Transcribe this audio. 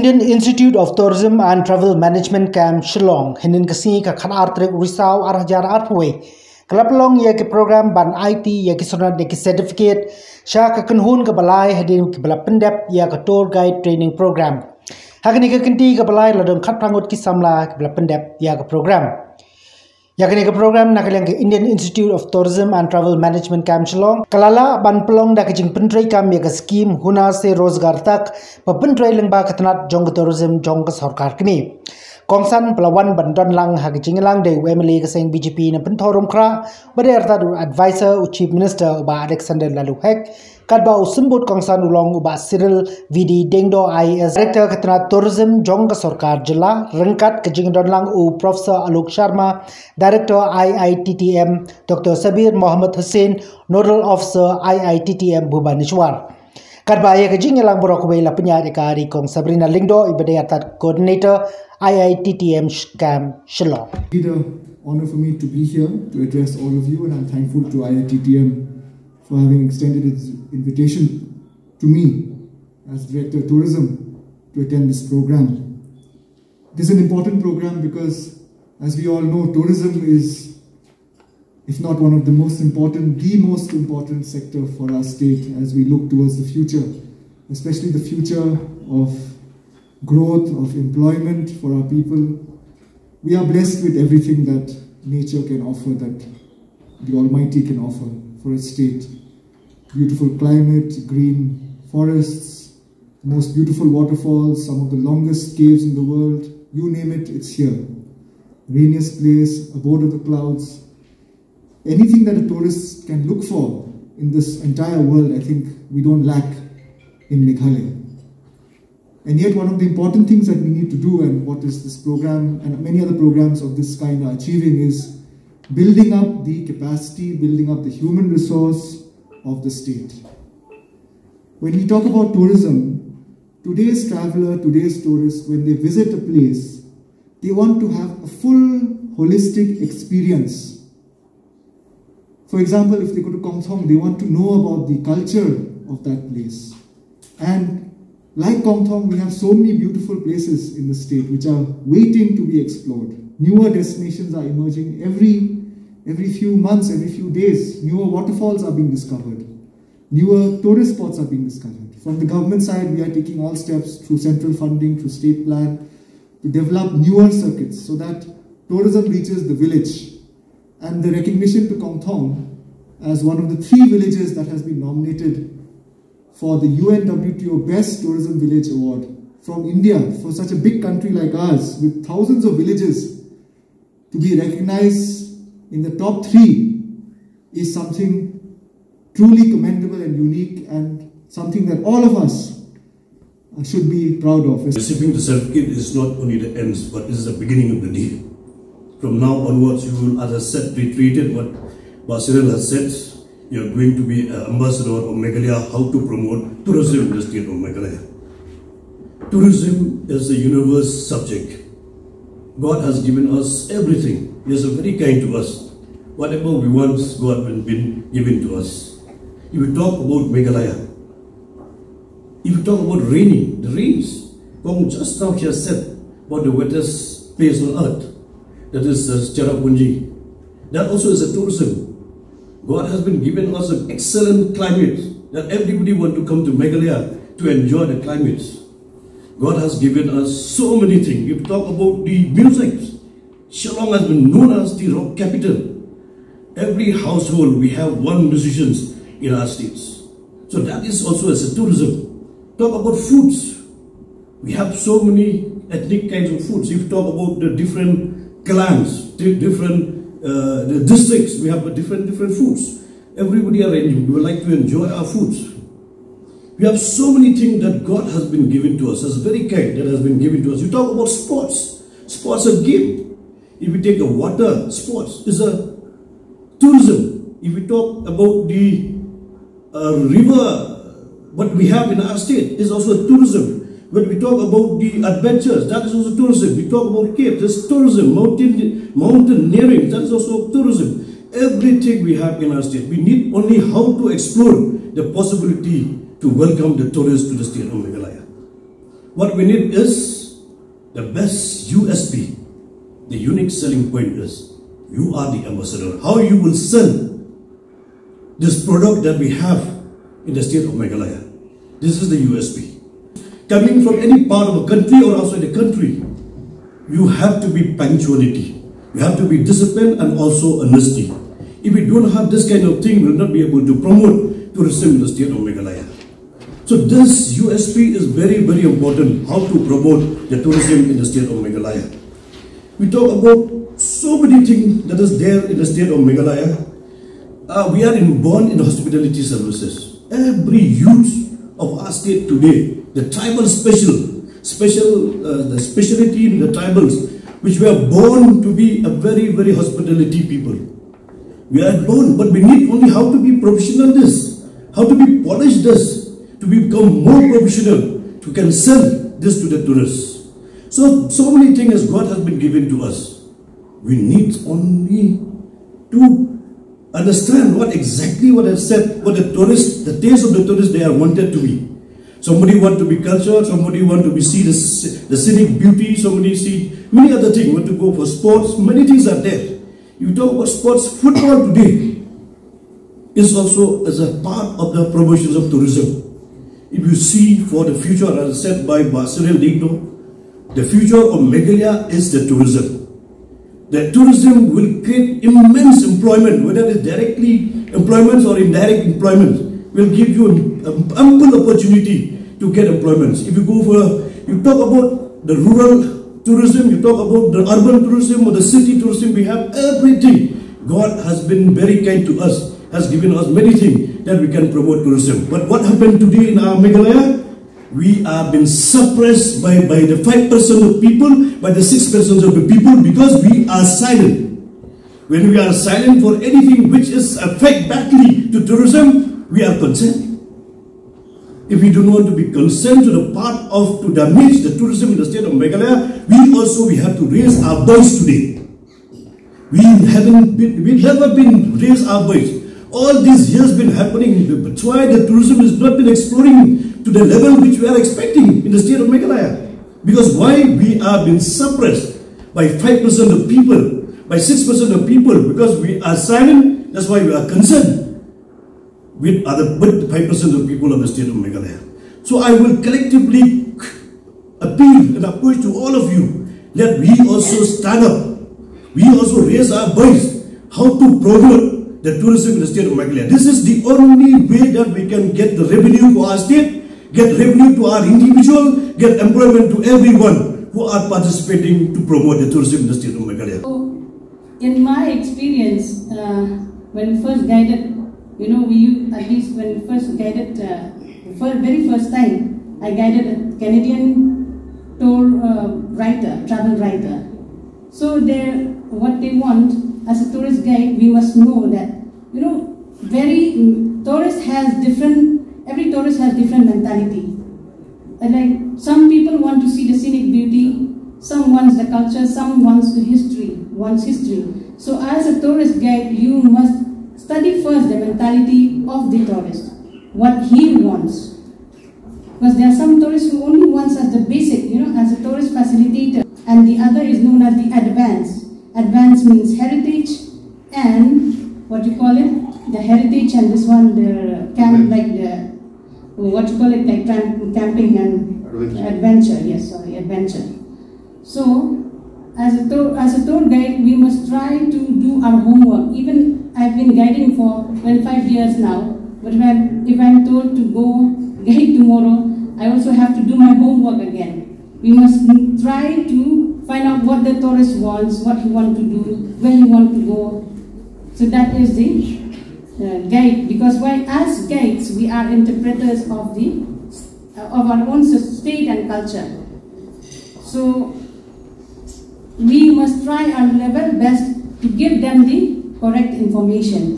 Indian Institute of Tourism and Travel Management Camp Shillong hinin kasi ka khanartrek Risau arhajar arpwe kalapalong ya ke program ban IT ya ke Syrnot ya ke certificate sha ka kanhun ka balai hadin ke bala Pyndep ya ka tour guide training program hakani ka kinti ka balai ladong khat prangot ki Samla ke bala Pyndep ya ka program yakni ka program nakalang ke Indian Institute of Tourism and Travel Management Camp Shillong kalala ban pelong da kajing pentrai kam ya ka scheme huna se rozgar tak pa pentrai lengba katnat jong tourism jong ka sarkar kini kongsan pelawan bandon lang ha kajing lang de wemeli ka seng BJP na pentorum kra baderta advisor chief minister ba Alexander Lalu Hek kadba usimbut kongsan ulong uba Cyril VD Dengdo IAS director katnat tourism jong ka sarkar jylla rengkat kajing don lang u Professor Alok Sharma Director Iittm Dr. Sabir Mohammed Hussein Nodal Officer Iittm Bhubaneswar kadbaya kajing lang borokwe la penyat ikari kong Sabrina Lingdo ibadayat coordinator Iittm Camp Shillong. It's an honor for me to be here to address all of you, and I'm thankful to Iittm for having extended its invitation to me as Director of Tourism to attend this program. This is an important program because, as we all know, tourism is, if not one of the most important, the most important sector for our state as we look towards the future, especially the future of growth, of employment for our people. We are blessed with everything that nature can offer, that the Almighty can offer for a state. Beautiful climate, green forests, most beautiful waterfalls, some of the longest caves in the world, you name it, it's here. Rainiest place, abode of the clouds. Anything that a tourist can look for in this entire world, I think we don't lack in Meghalaya. And yet one of the important things that we need to do, and what is this program and many other programs of this kind are achieving, is building up the capacity, building up the human resource of the state. When we talk about tourism, today's traveler, today's tourist, when they visit a place, they want to have a full holistic experience. For example, if they go to Kongthong, they want to know about the culture of that place. And like Kongthong, we have so many beautiful places in the state which are waiting to be explored. Newer destinations are emerging every few months, every few days. Newer waterfalls are being discovered. Newer tourist spots are being discovered. From the government side, we are taking all steps through central funding, through state plan, to develop newer circuits so that tourism reaches the village. And the recognition to Kongthong as one of the 3 villages that has been nominated for the UNWTO Best Tourism Village Award from India, for such a big country like ours, with thousands of villages, to be recognized in the top 3 is something truly commendable and unique, and something that all of us should be proud of. Receiving the certificate is not only the end, but it is the beginning of the day. From now onwards, you will, as I said, be treated what Cyril has said. You are going to be an ambassador of Meghalaya, how to promote tourism in the state of Meghalaya. Tourism is a universal subject. God has given us everything. He is very kind to us. Whatever we want, God has been given to us. If we talk about Meghalaya, if we talk about raining, the rains, just now he has said about the wettest place on earth, that is Cherrapunji. That also is a tourism. God has been given us an excellent climate that everybody wants to come to Meghalaya to enjoy the climate. God has given us so many things. If we talk about the music, Shillong has been known as the rock capital. Every household we have one musician in our states. So that is also as a tourism. Talk about foods. We have so many ethnic kinds of foods. If you talk about the different clans, the districts, we have different foods. Everybody are enjoying. We would like to enjoy our foods. We have so many things that God has been given to us, as very kind that has been given to us. You talk about sports. Sports are game. If we take a water, sports is a tourism. If we talk about the river, what we have in our state is also a tourism. When we talk about the adventures, that is also tourism. We talk about caves, that's tourism. Mountaineering, that is also tourism. Everything we have in our state, we need only how to explore the possibility to welcome the tourists to the state of Meghalaya. What we need is the best USP. The unique selling point is you are the ambassador. How you will sell this product that we have in the state of Meghalaya. This is the USP. Coming from any part of a country or outside the country, you have to be punctuality. You have to be disciplined and also honesty. If we don't have this kind of thing, we will not be able to promote tourism in the state of Meghalaya. So this USP is very, very important, how to promote the tourism in the state of Meghalaya. We talk about so many things that is there in the state of Meghalaya. We are born in hospitality services. Every youth of our state today, the tribal the speciality in the tribals, which we are born to be a very, very hospitality people. We are born, but we need only how to be professional this, how to be polished this, to become more professional, to can sell this to the tourists. So many things God has been given to us. We need only to understand what exactly what I said, what the tourists, the taste of the tourists they are wanted to be. Somebody want to be cultured, somebody want to be see the scenic beauty, somebody see many other things, want to go for sports, many things are there. You talk about sports, football today is also as a part of the promotions of tourism. If you see for the future, as said by Cyril Digno, the future of Meghalaya is the tourism. The tourism will create immense employment, whether it is directly employment or indirect employment, will give you an ample opportunity to get employments. If you go for, you talk about the rural tourism, you talk about the urban tourism or the city tourism, we have everything. God has been very kind to us, has given us many things that we can promote tourism. But what happened today in our Meghalaya? We are being suppressed by the 5% of people, by the 6% of the people, because we are silent. When we are silent for anything which is affect badly to tourism, we are concerned. If we do not want to be concerned to the part of to damage the tourism in the state of Meghalaya, we have to raise our voice today. We never been raised our voice. All these years been happening. That's why the tourism has not been exploring to the level which we are expecting in the state of Meghalaya. Because why we are being suppressed by 5% of people, by 6% of people, because we are silent. That's why we are concerned with the 5% of people of the state of Meghalaya. So I will collectively appeal and approach to all of you that we also stand up. We also raise our voice how to promote the tourism in the state of Meghalaya. This is the only way that we can get the revenue for our state, get revenue to our individual, get employment to everyone who are participating to promote the tourism in the state of Meghalaya. So, in my experience, when we first guided, when we guided, very first time, I guided a Canadian tour travel writer. So what they want as a tourist guide, we must know that, every tourist has different mentality. Like some people want to see the scenic beauty, some wants the culture, some wants history. So as a tourist guide, you must study first the mentality of the tourist, what he wants. Because there are some tourists who only wants as the basic, as a tourist facilitator, and the other is known as the advanced. Advanced means heritage and what you call it, the heritage, and this one the camp, like the like camping and adventure. Yes, sorry, adventure. So as a tour guide, we must try to do our homework. Even I've been guiding for 25 years now, but if I'm told to go guide tomorrow, I also have to do my homework again. We must try to find out what the tourist wants, what he wants to do, where he wants to go. So that is the guide, because as guides, we are interpreters of our own state and culture. So we must try our level best to give them the correct information.